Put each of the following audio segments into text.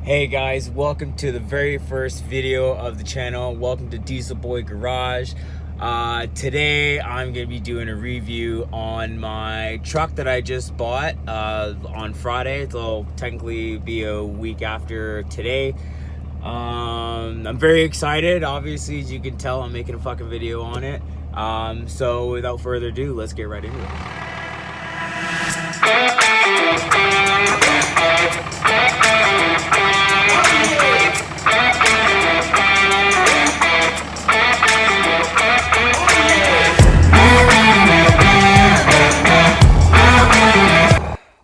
Hey guys, welcome to the very first video of the channel. Welcome to Diesel Boy Garage. Today I'm going to be doing a review on my truck that I just bought on Friday. It'll technically be a week after today. I'm very excited. Obviously, as you can tell, I'm making a fucking video on it. So without further ado, let's get right into it.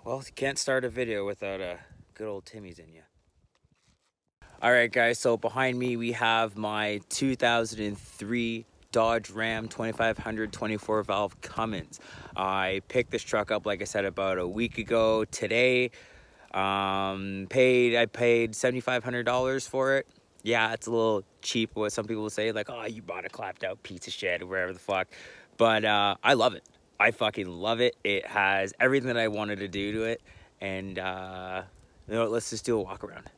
Well, you can't start a video without a good old Timmy's in you. Alright guys, so behind me we have my 2003 Dodge Ram 2500 24 valve Cummins. I picked this truck up, like I said, about a week ago today. I paid $7,500 for it. Yeah, it's a little cheap, what some people will say, like, oh, you bought a clapped out piece of shit or whatever the fuck. But I love it. I fucking love it. It has everything that I wanted to do to it. And you know, let's just do a walk around.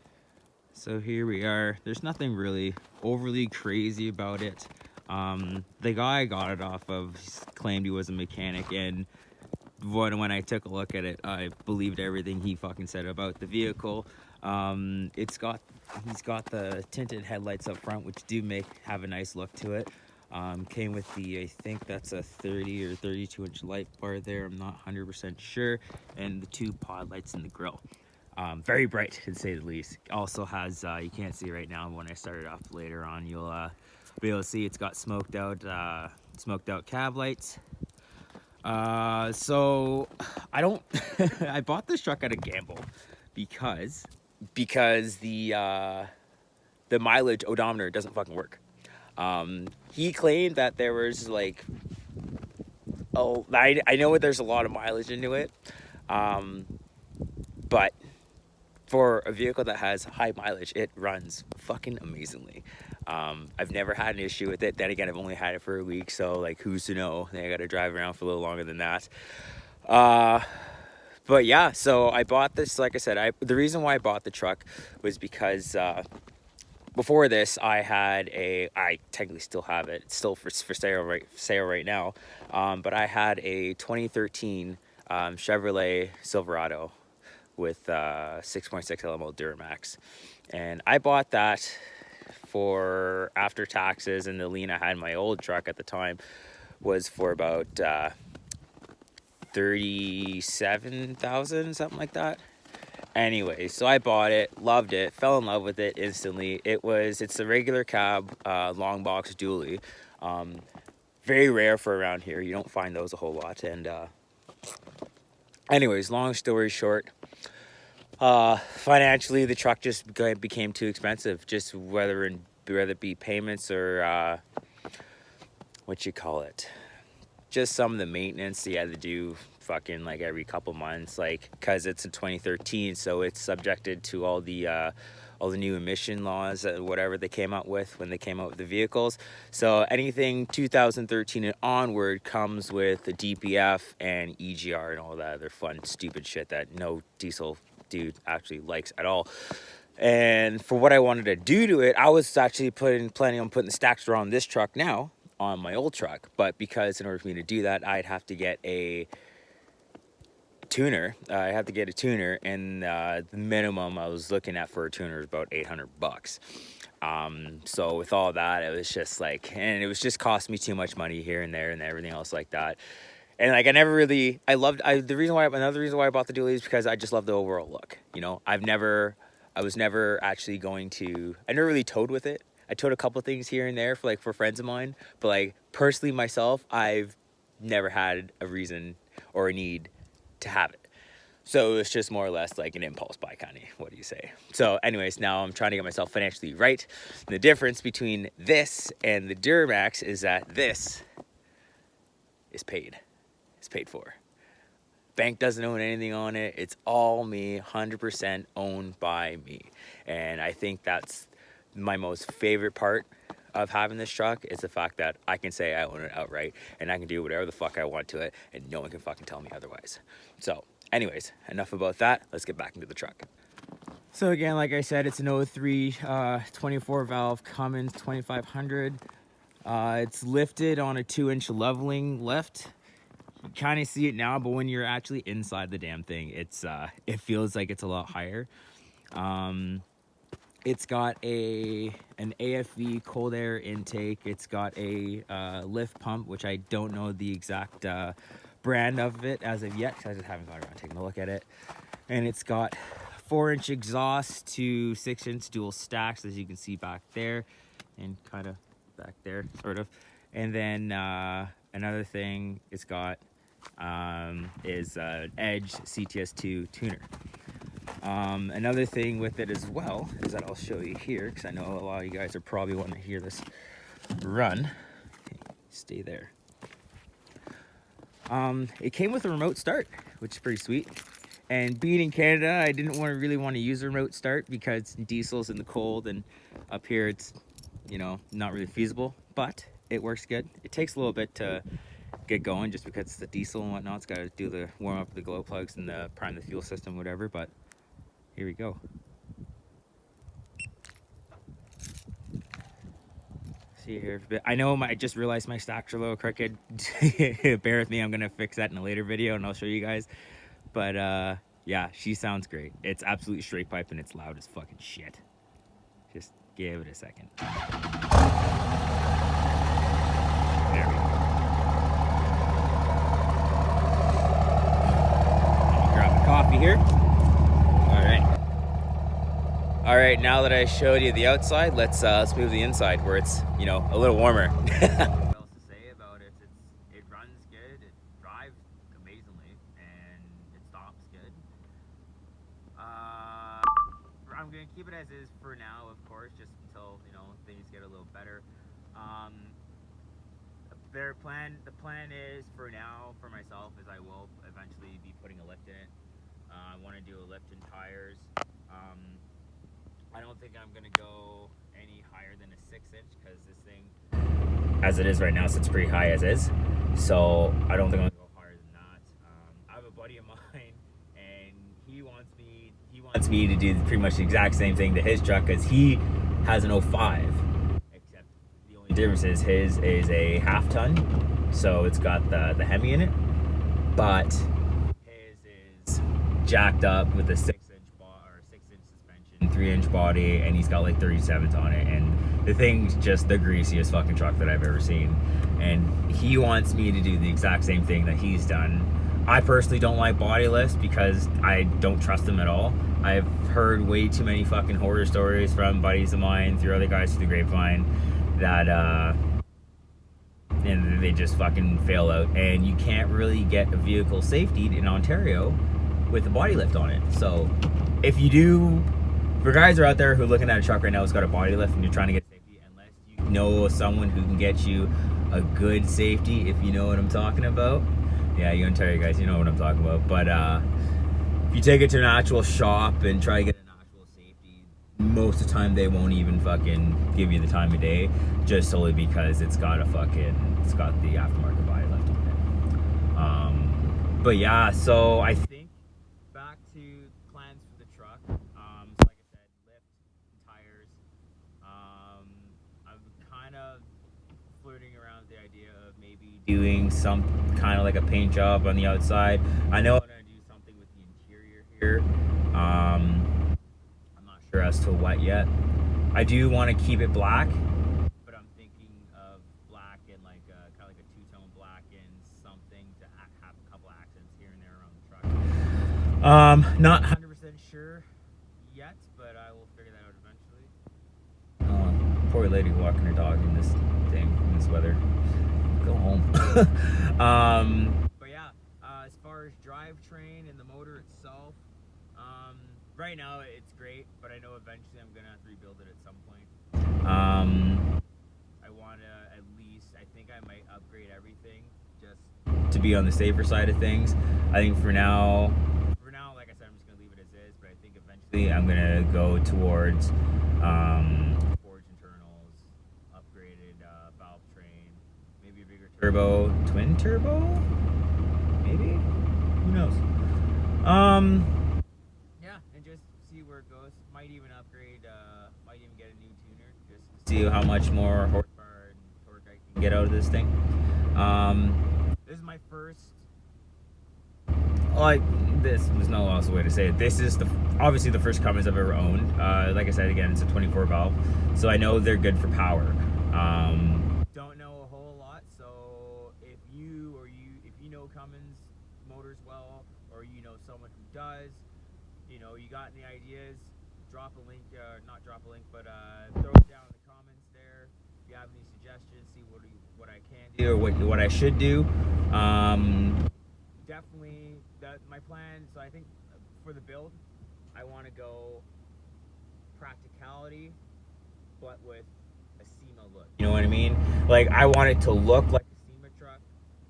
So here we are. There's nothing really overly crazy about it. The guy I got it off of claimed he was a mechanic, and when I took a look at it, I believed everything he fucking said about the vehicle. He's got the tinted headlights up front, which do have a nice look to it. Came with the, I think that's a 30 or 32 inch light bar there, I'm not 100% sure, and the two pod lights in the grille. Very bright, to say the least. Also has, you can't see right now, when I start it off later on, you'll be able to see it's got smoked out cab lights. So I don't I bought this truck at a gamble because the mileage odometer doesn't fucking work. He claimed that there was like, oh, I know there's a lot of mileage into it, but for a vehicle that has high mileage, it runs fucking amazingly. I've never had an issue with it. Then again, I've only had it for a week, so like, who's to know? I got to drive around for a little longer than that. But yeah, so I bought this. Like I said, the reason why I bought the truck was because before this, I technically still have it. It's still for sale right now. But I had a 2013 Chevrolet Silverado with 6.6 LMO Duramax, and I bought that for after taxes, and the lien I had in my old truck at the time was for about $37,000, something like that. Anyway, so I bought it, loved it, fell in love with it instantly. It's a regular cab, long box dually. Very rare for around here. You don't find those a whole lot. And anyways, long story short, financially the truck just became too expensive, just whether it be payments or what you call it, just some of the maintenance you had to do fucking like every couple months, like, because it's a 2013, so it's subjected to all the new emission laws, whatever they came out with when they came out with the vehicles. So anything 2013 and onward comes with the DPF and EGR and all that other fun stupid shit that no diesel dude actually likes at all. And for what I wanted to do to it, I was actually planning on putting the Stackster on this truck now, on my old truck. But because in order for me to do that, I'd have to get a tuner. I have to get a tuner, and the minimum I was looking at for a tuner is about $800. So with all that, it was just like, and it was just costing me too much money here and there and everything else like that. And like, another reason why I bought the dually is because I just love the overall look. You know, I was never actually I never really towed with it. I towed a couple things here and there for friends of mine, but like, personally myself, I've never had a reason or a need to have it. So it's just more or less like an impulse buy kind of, what do you say? So anyways, now I'm trying to get myself financially right. And the difference between this and the Duramax is that this is paid. It's paid for. Bank doesn't own anything on it. It's all me, 100% owned by me. And I think that's my most favorite part of having this truck, is the fact that I can say I own it outright, and I can do whatever the fuck I want to it, and no one can fucking tell me otherwise. So anyways, enough about that. Let's get back into the truck. So again, like I said, it's an 03 24 valve Cummins 2500. It's lifted on a 2-inch leveling lift. You kind of see it now, but when you're actually inside the damn thing, it feels like it's a lot higher. It's got an AFV cold air intake. It's got a lift pump, which I don't know the exact brand of it as of yet, because I just haven't got around taking a look at it. And it's got 4-inch exhaust to 6-inch dual stacks, as you can see back there, and kind of back there, sort of. And then another thing it's got is Edge CTS2 tuner. Another thing with it as well is that I'll show you here, because I know a lot of you guys are probably wanting to hear this run. Okay, stay there. It came with a remote start, which is pretty sweet. And being in Canada, I didn't really want to use a remote start because diesel's in the cold, and up here it's, you know, not really feasible, but it works good. It takes a little bit to get going just because it's the diesel and whatnot. It's got to do the warm up of the glow plugs and the prime the fuel system, whatever, but here we go. See here, I know I just realized my stacks are a little crooked. Bear with me, I'm gonna fix that in a later video and I'll show you guys. But yeah, she sounds great. It's absolutely straight pipe and it's loud as fucking shit. Just give it a second. There we go. Grab a coffee here. All right, now that I showed you the outside, let's move to the inside where it's, you know, a little warmer. What else to say about it? It runs good, it drives amazingly, and it stops good. I'm gonna keep it as is for now, of course, just until, you know, things get a little better. The plan is for now, for myself, is I will eventually be putting a lift in it. I want to do a lift in tires. I don't think I'm gonna go any higher than a 6-inch because this thing, as it is right now, sits pretty high as is. So I don't think I'm gonna go higher than that. I have a buddy of mine, and he wants me to do pretty much the exact same thing to his truck because he has an 05. Except the only difference is his is a half-ton, so it's got the Hemi in it, but his is jacked up with a 6-inch 3-inch body, and he's got like 37s on it, and the thing's just the greasiest fucking truck that I've ever seen. And he wants me to do the exact same thing that he's done. I personally don't like body lifts because I don't trust them at all. I've heard way too many fucking horror stories from buddies of mine, through other guys through the grapevine, that and they just fucking fail out, and you can't really get a vehicle safety in Ontario with a body lift on it. So if you do, for guys who are out there who are looking at a truck right now that's got a body lift and you're trying to get safety, unless you know someone who can get you a good safety, if you know what I'm talking about. Yeah, you Ontario guys, you know what I'm talking about. But if you take it to an actual shop and try to get an actual safety, most of the time they won't even fucking give you the time of day, just solely because it's got the aftermarket body lift on it. But yeah, so I think back to plans for the truck. So like I said, lift, tires. I'm kind of flirting around with the idea of maybe doing some kind of like a paint job on the outside. I know I'm gonna do something with the interior here. I'm not sure as to what yet. I do want to keep it black, but I'm thinking of black and like kind of like a two-tone black and something to have a couple accents here and there around the truck. Not 100% sure yet, but I will figure that out eventually. Poor lady walking her dog in this thing, in this weather. Go home. But yeah, as far as drivetrain and the motor itself, right now it's great, but I know eventually I'm gonna have to rebuild it at some point. I want to at least, I think I might upgrade everything just to be on the safer side of things. I think for now, like I said, I'm just gonna leave it as is, but I think eventually I'm gonna go towards forged internals, upgraded valve train, maybe a bigger turbo, twin turbo, maybe, who knows. Yeah, and just see where it goes. Might even upgrade, might even get a new tuner just to see how much more horsepower and torque I can get out of this thing. This is my first, like, this was no else way to say it. This is obviously the first Cummins I've ever owned. Like I said, again, it's a 24 valve, so I know they're good for power. Don't know a whole lot, so if you know Cummins motors well, or you know someone who does, you know, you got any ideas, drop a link, not drop a link, but throw it down in the comments there. If you have any suggestions, see what I can do or what I should do. Definitely, my plan. So I think for the build, I want to go practicality, but with a SEMA look. You know what I mean? Like, I want it to look like a SEMA truck,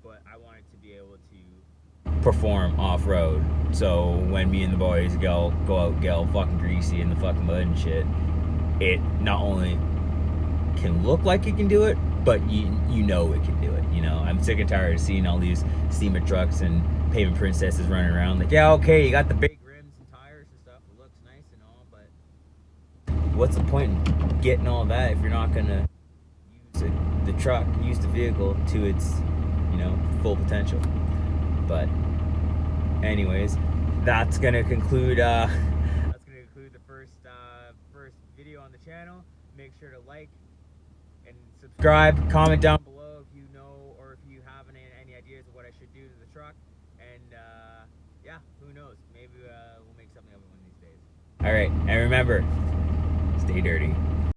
but I want it to be able to perform off-road. So when me and the boys go out, get all fucking greasy in the fucking mud and shit, it not only can look like it can do it, but you know it can do it. You know, I'm sick and tired of seeing all these SEMA trucks and pavement princesses running around like, yeah, okay, you got the big rims and tires and stuff, it looks nice and all, but what's the point in getting all that if you're not gonna use the truck, use the vehicle to its, you know, full potential? But anyways, that's gonna conclude the first video on the channel. Make sure to like and subscribe, comment down below if you know or if you have any ideas of what I should do to the truck, and yeah, who knows, maybe we'll make something of it one of these days. All right, and remember, stay dirty.